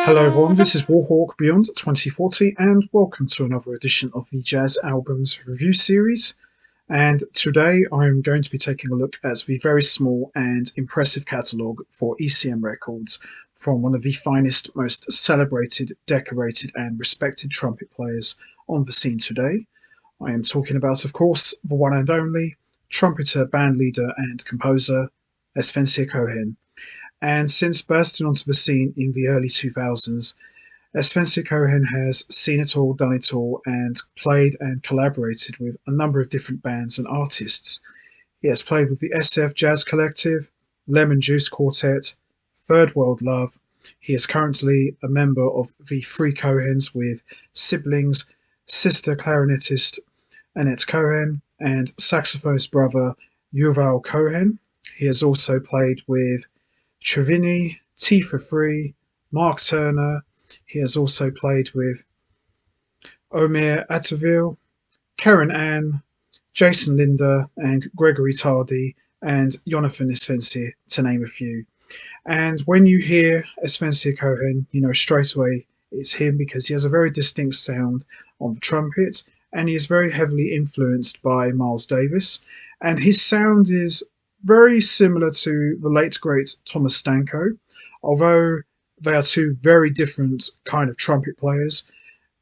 Hello everyone, this is Warhawk Beyond 2040 and welcome to another edition of the Jazz Albums Review Series. And today I'm going to be taking a look at the very small and impressive catalogue for ECM records from one of the finest, most celebrated, decorated and respected trumpet players on the scene today. I am talking about, of course, the one and only trumpeter, bandleader and composer Avishai Cohen. And since bursting onto the scene in the early 2000s, Avishai Cohen has seen it all, done it all, and played and collaborated with a number of different bands and artists. He has played with the SFJAZZ Collective, Lemon Juice Quartet, Third World Love. He is currently a member of the Three Cohens with siblings, sister clarinetist Anat Cohen, and saxophonist brother Yuval Cohen. He has also played with Triveni, T for Free, Mark Turner. He has also played with Omer Avital, Keren Ann, Jason Linder, and Gregory Tardy, and Yonathan Avishai, to name a few. And when you hear Avishai Cohen, you know straight away it's him because he has a very distinct sound on the trumpet, and he is very heavily influenced by Miles Davis, and his sound is very similar to the late great Tomasz Stanko. Although they are two very different kind of trumpet players,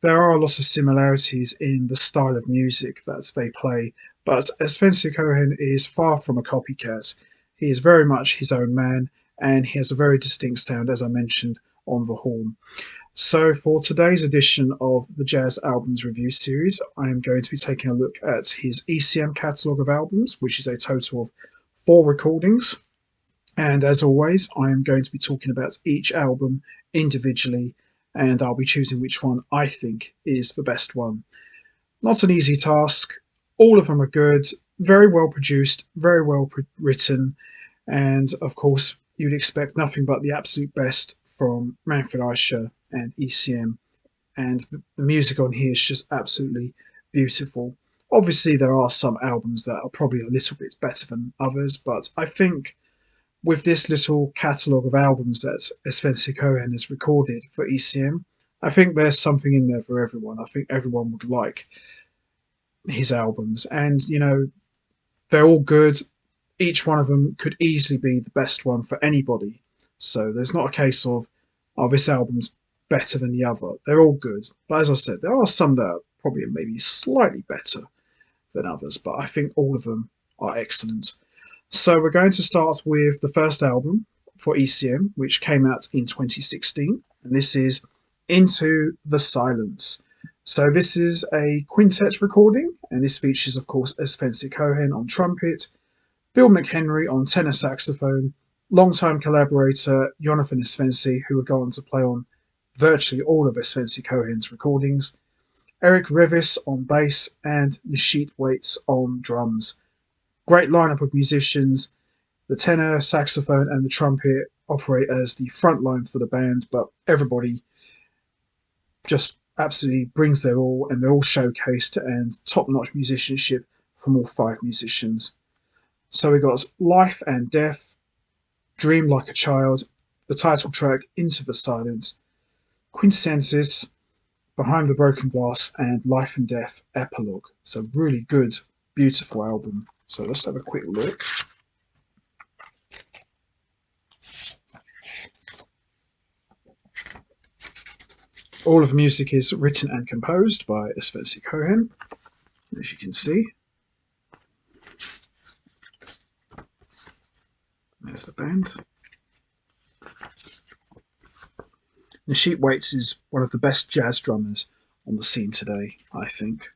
there are a lot of similarities in the style of music that they play. But Avishai Cohen is far from a copycat. He is very much his own man, and he has a very distinct sound, as I mentioned, on the horn. So for today's edition of the Jazz Albums Review Series, I am going to be taking a look at his ECM catalogue of albums, which is a total of 4 recordings, and as always I am going to be talking about each album individually, and I'll be choosing which one I think is the best one. Not an easy task. All of them are good, very well produced, very well written, and of course you'd expect nothing but the absolute best from Manfred Eicher and ECM, and the music on here is just absolutely beautiful. Obviously, there are some albums that are probably a little bit better than others, but I think with this little catalogue of albums that Avishai Cohen has recorded for ECM, I think there's something in there for everyone. I think everyone would like his albums, and you know, they're all good. Each one of them could easily be the best one for anybody. So there's not a case of, oh, this album's better than the other. They're all good. But as I said, there are some that are probably maybe slightly better than others, but I think all of them are excellent. So we're going to start with the first album for ECM, which came out in 2016, and this is Into the Silence. So this is a quintet recording, and this features, of course, Avishai Cohen on trumpet, Bill McHenry on tenor saxophone, longtime collaborator Yonathan Avishai, who would go on to play on virtually all of Avishai Cohen's recordings, Eric Revis on bass, and Nishit Waits on drums. Great lineup of musicians. The tenor, saxophone, and the trumpet operate as the front line for the band, but everybody just absolutely brings their all, and they're all showcased, and top-notch musicianship from all 5 musicians. So we got Life and Death, Dream Like a Child, the title track Into the Silence, Quintessences, Behind the Broken Glass, and Life and Death Epilogue. So really good, beautiful album. So let's have a quick look. All of the music is written and composed by Avishai Cohen, as you can see. There's the band. Nishit Waits is one of the best jazz drummers on the scene today, I think.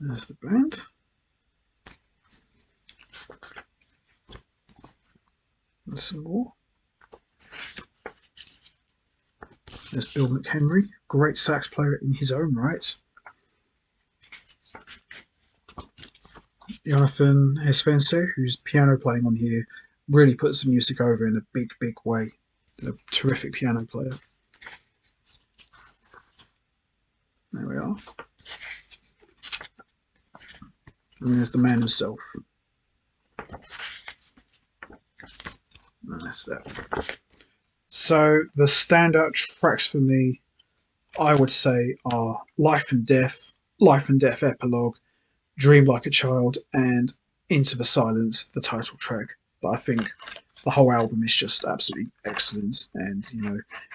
There's the band. There's some more. There's Bill McHenry, great sax player in his own right. Yonathan Avishai, who's piano playing on here, really puts the music over in a big, big way. A terrific piano player. There we are. And there's the man himself. And that's that. So the standout tracks for me, I would say, are Life and Death Epilogue, Dream Like a Child, and Into the Silence, the title track. But I think the whole album is just absolutely excellent, and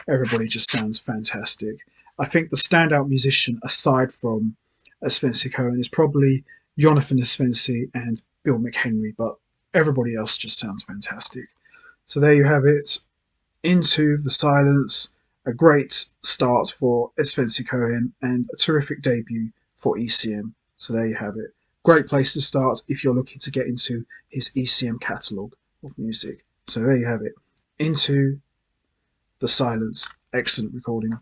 everybody just sounds fantastic. I think the standout musician aside from Svensson Cohen is probably Yonathan Avishai and Bill McHenry, but everybody else just sounds fantastic. So there you have it. Into the Silence, a great start for Svensson Cohen and a terrific debut for ECM. So there you have it. Great place to start if you're looking to get into his ECM catalogue of music. So there you have it. Into the Silence. Excellent recording.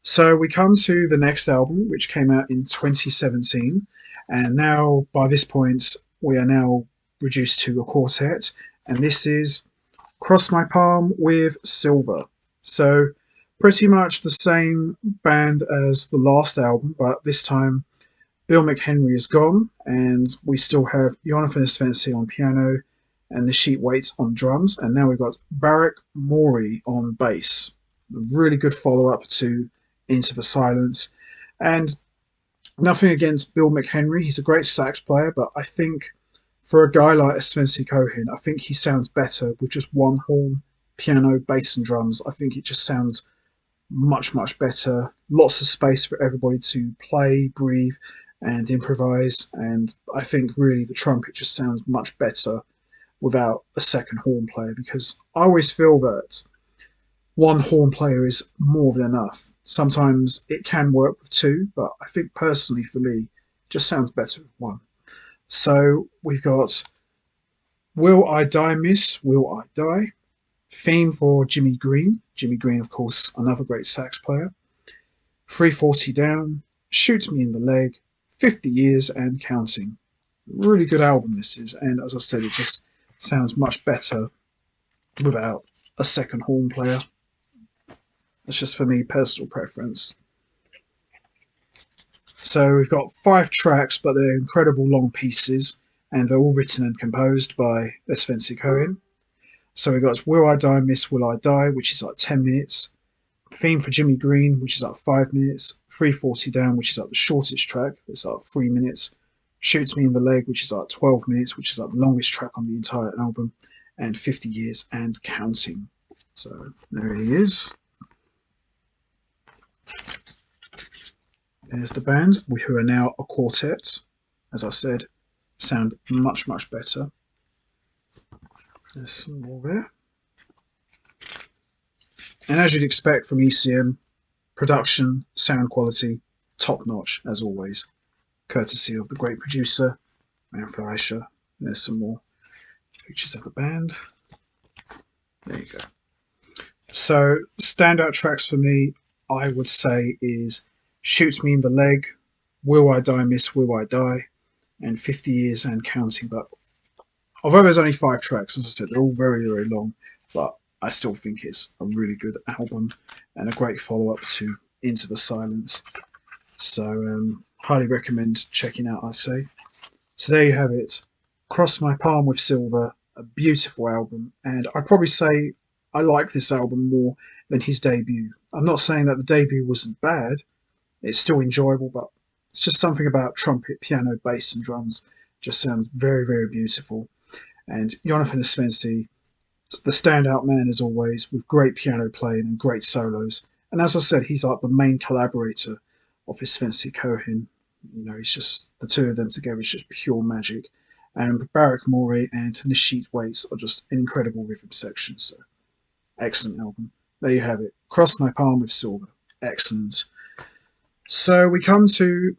So we come to the next album, which came out in 2017. And now, by this point, we are now reduced to a quartet. And this is Cross My Palm with Silver. So pretty much the same band as the last album, but this time Bill McHenry is gone, and we still have Yonathan Avishai on piano and the Sheet Waits on drums, and now we've got Barak Mori on bass. A really good follow-up to Into the Silence. And nothing against Bill McHenry, he's a great sax player, but I think for a guy like Svensson Cohen, I think he sounds better with just one horn, piano, bass and drums. I think it just sounds much, much better. Lots of space for everybody to play, breathe and improvise, and I think really the trumpet just sounds much better without a second horn player, because I always feel that one horn player is more than enough. Sometimes it can work with two, but I think personally for me, it just sounds better with one. So we've got Will I Die Miss, Will I Die? Theme for Jimmy Green. Jimmy Green, of course, another great sax player. 340 Down, Shoot Me in the Leg, 50 Years and Counting. Really good album this is, and as I said, it just sounds much better without a second horn player. That's just for me, personal preference. So we've got 5 tracks, but they're incredible long pieces, and they're all written and composed by Svensson Cohen. So we've got Will I Die Miss, Will I Die, which is like 10 minutes. Theme for Jimmy Green, which is like 5 minutes. 340 Down, which is like the shortest track, it's like 3 minutes. Shoots Me in the Leg, which is like 12 minutes, which is like the longest track on the entire album. And 50 Years and Counting. So there he is. There's the band, who are now a quartet. As I said, sound much, much better. There's some more there. And as you'd expect from ECM, production, sound quality, top notch as always. Courtesy of the great producer, Omer Avital. There's some more pictures of the band. There you go. So, standout tracks for me, I would say, is Shoot Me in the Leg, Will I Die Miss, Will I Die, and 50 Years and Counting. But although there's only 5 tracks, as I said, they're all very, very long, but I still think it's a really good album and a great follow-up to Into the Silence. So highly recommend checking out, I say. So there you have it. Cross My Palm with Silver, a beautiful album, and I'd probably say I like this album more than his debut. I'm not saying that the debut wasn't bad. It's still enjoyable, but it's just something about trumpet, piano, bass and drums just sounds very, very beautiful. And Yonathan Avishai, the standout man as always, with great piano playing and great solos. And as I said, he's like the main collaborator of Svensson Cohen. He's just, the two of them together is just pure magic. And Barak Mori and the Sheet Waits are just an incredible rhythm section. So, excellent album. There you have it. Cross My Palm with Silver. Excellent. So we come to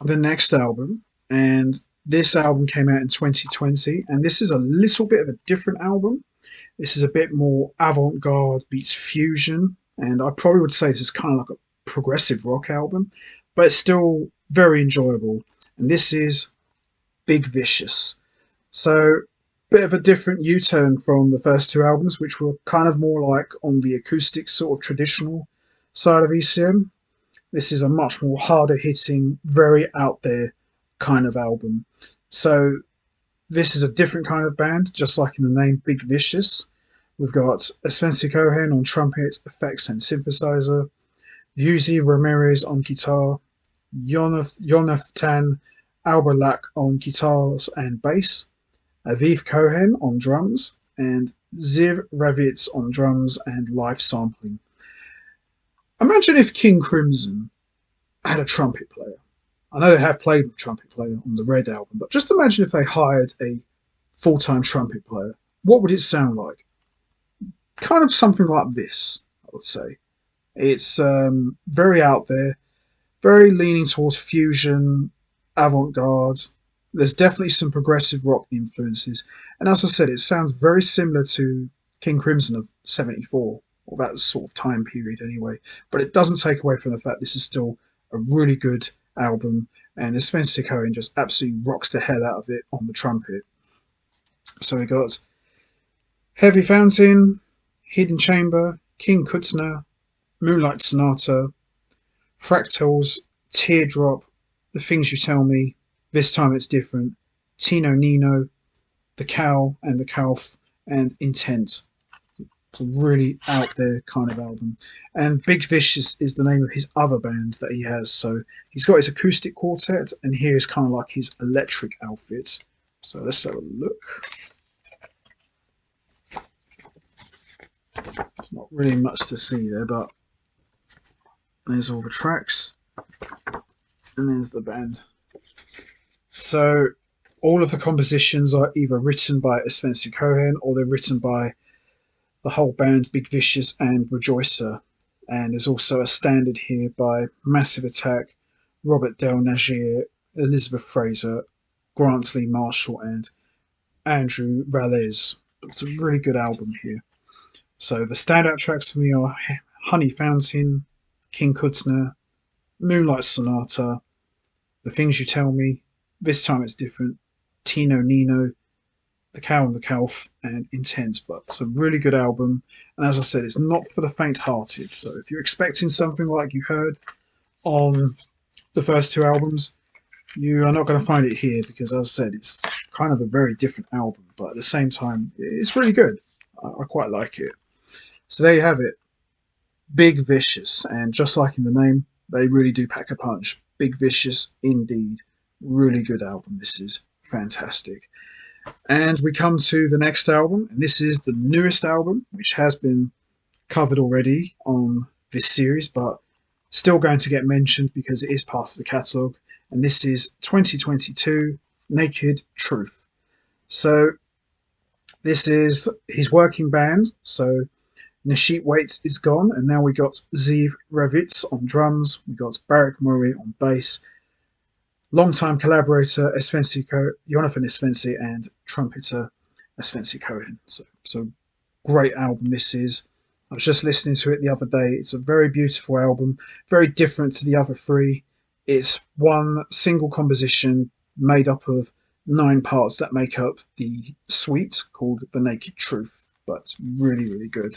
the next album, and this album came out in 2020, and this is a little bit of a different album. This is a bit more avant-garde beats fusion, and I probably would say this is kind of like a progressive rock album, but it's still very enjoyable. And this is Big Vicious. So, bit of a different U-turn from the first 2 albums, which were kind of more like on the acoustic sort of traditional side of ECM. This is a much more harder hitting, very out there kind of album. So this is a different kind of band, just like in the name Big Vicious. We've got Avishai Cohen on trumpet, effects and synthesizer, Yuzi Ramirez on guitar, Yonathan Avishai on guitars and bass, Avishai Cohen on drums, and Ziv Ravitz on drums and live sampling. Imagine if King Crimson had a trumpet player. I know they have played with trumpet player on the Red album, but just imagine if they hired a full-time trumpet player. What would it sound like? Kind of something like this, I would say. It's very out there, very leaning towards fusion, avant-garde. There's definitely some progressive rock influences. And as I said, it sounds very similar to King Crimson of '74, or that sort of time period anyway. But it doesn't take away from the fact this is still a really good album. And Avishai Cohen just absolutely rocks the hell out of it on the trumpet. So we got Heavy Fountain, Hidden Chamber, King Kutzner, Moonlight Sonata, Fractals, Teardrop, The Things You Tell Me, This Time It's Different, Tino Nino, The Cow and the Calf, and Intent. It's a really out there kind of album. And Big Vicious is the name of his other band that he has. So he's got his acoustic quartet, and here is kind of like his electric outfit. So let's have a look. There's not really much to see there, but there's all the tracks, and there's the band. So all of the compositions are either written by Avishai Cohen or they're written by the whole band, Big Vicious and Rejoicer. And there's also a standard here by Massive Attack, Robert Del Nagier, Elizabeth Fraser, Grant Lee Marshall, and Andrew Valles. It's a really good album here. So the standout tracks for me are Honey Fountain, King Kutzner, Moonlight Sonata, The Things You Tell Me, This Time It's Different, Tino Nino, The Cow and the Calf, and Intense. But it's a really good album. And as I said, it's not for the faint-hearted. So if you're expecting something like you heard on the first two albums, you are not going to find it here because, as I said, it's kind of a very different album. But at the same time, it's really good. I quite like it. So there you have it. Big Vicious, and just like in the name, they really do pack a punch. Big Vicious indeed. Really good album. This is fantastic. And we come to the next album, and this is the newest album, which has been covered already on this series, but still going to get mentioned because it is part of the catalogue. And this is 2022 Naked Truth. So this is his working band. So Nashit Waits is gone, and now we got Ziv Ravitz on drums, we got Barak Murray on bass, longtime collaborator Yonathan Avishai, and trumpeter Avishai Cohen. So great album this is. I was just listening to it the other day. It's a very beautiful album, very different to the other three. It's one single composition made up of 9 parts that make up the suite called The Naked Truth. But really, really good,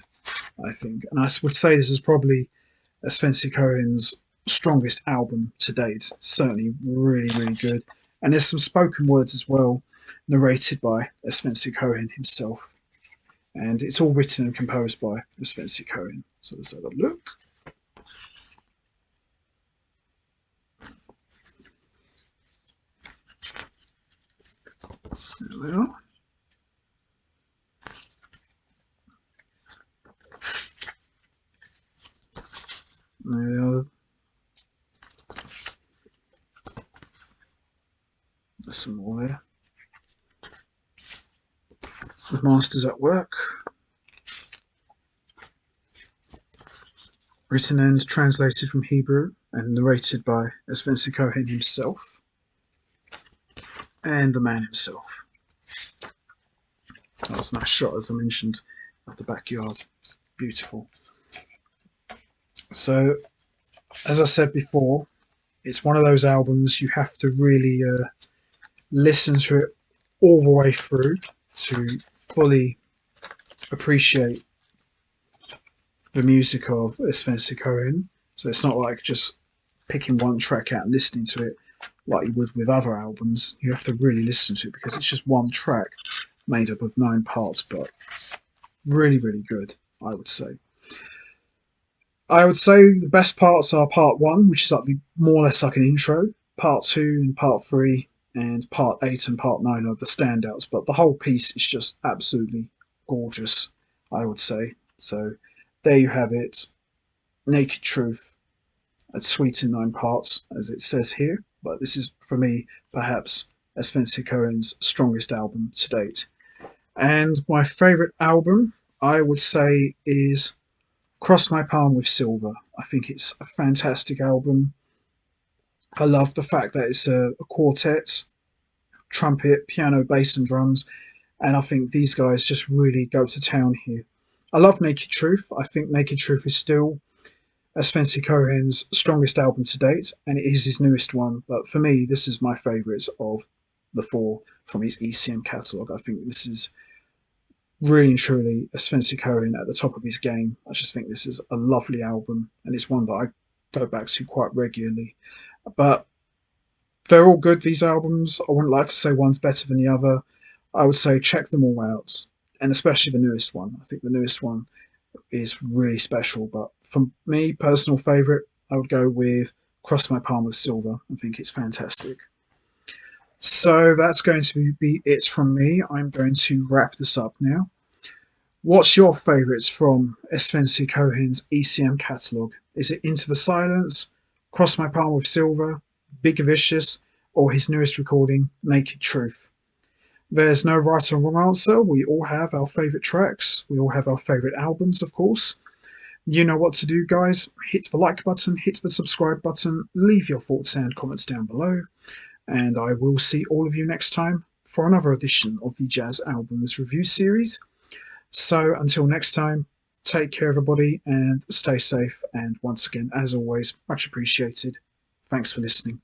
I think. And I would say this is probably Avishai Cohen's strongest album to date. Certainly really, really good. And there's some spoken words as well, narrated by Avishai Cohen himself. And it's all written and composed by Avishai Cohen. So let's have a look. There we are. There we are. There's some more there. The Masters at Work. Written and translated from Hebrew and narrated by Avishai Cohen himself and the man himself. That was a nice shot, as I mentioned, of the backyard. It's beautiful. So, as I said before, it's one of those albums you have to really listen to it all the way through to fully appreciate the music of Avishai Cohen. So it's not like just picking one track out and listening to it like you would with other albums. You have to really listen to it because it's just one track made up of 9 parts, but Really, really good, I would say. I would say the best parts are part one, which is like more or less like an intro. Part two and part three, and part eight and part nine are the standouts. But the whole piece is just absolutely gorgeous, I would say. So there you have it. Naked Truth, a suite in 9 parts, as it says here. But this is, for me, perhaps SFJAZZ Cohen's strongest album to date. And my favourite album, I would say, is Cross My Palm with Silver. I think it's a fantastic album. I love the fact that it's a quartet, trumpet, piano, bass, and drums, and I think these guys just really go to town here. I love Naked Truth. I think Naked Truth is still SFJAZZ Cohen's strongest album to date, and it is his newest one. But for me, this is my favourite of the 4 from his ECM catalogue. I think this is really and truly SFJAZZ Cohen at the top of his game. I just think this is a lovely album, and it's one that I go back to quite regularly. But they're all good, these albums. I wouldn't like to say one's better than the other. I would say check them all out, and especially the newest one. I think the newest one is really special. But for me, personal favourite, I would go with Cross My Palm with Silver. I think it's fantastic. So that's going to be it from me. I'm going to wrap this up now. What's your favourites from SFJAZZ Cohen's ECM catalogue? Is it Into the Silence, Cross My Palm with Silver, Big Vicious, or his newest recording, Naked Truth? There's no right or wrong answer. We all have our favourite tracks. We all have our favourite albums, of course. You know what to do, guys. Hit the like button, hit the subscribe button, leave your thoughts and comments down below. And I will see all of you next time for another edition of the Jazz Albums Review Series. So until next time, take care, everybody, and stay safe. And once again, as always, much appreciated. Thanks for listening.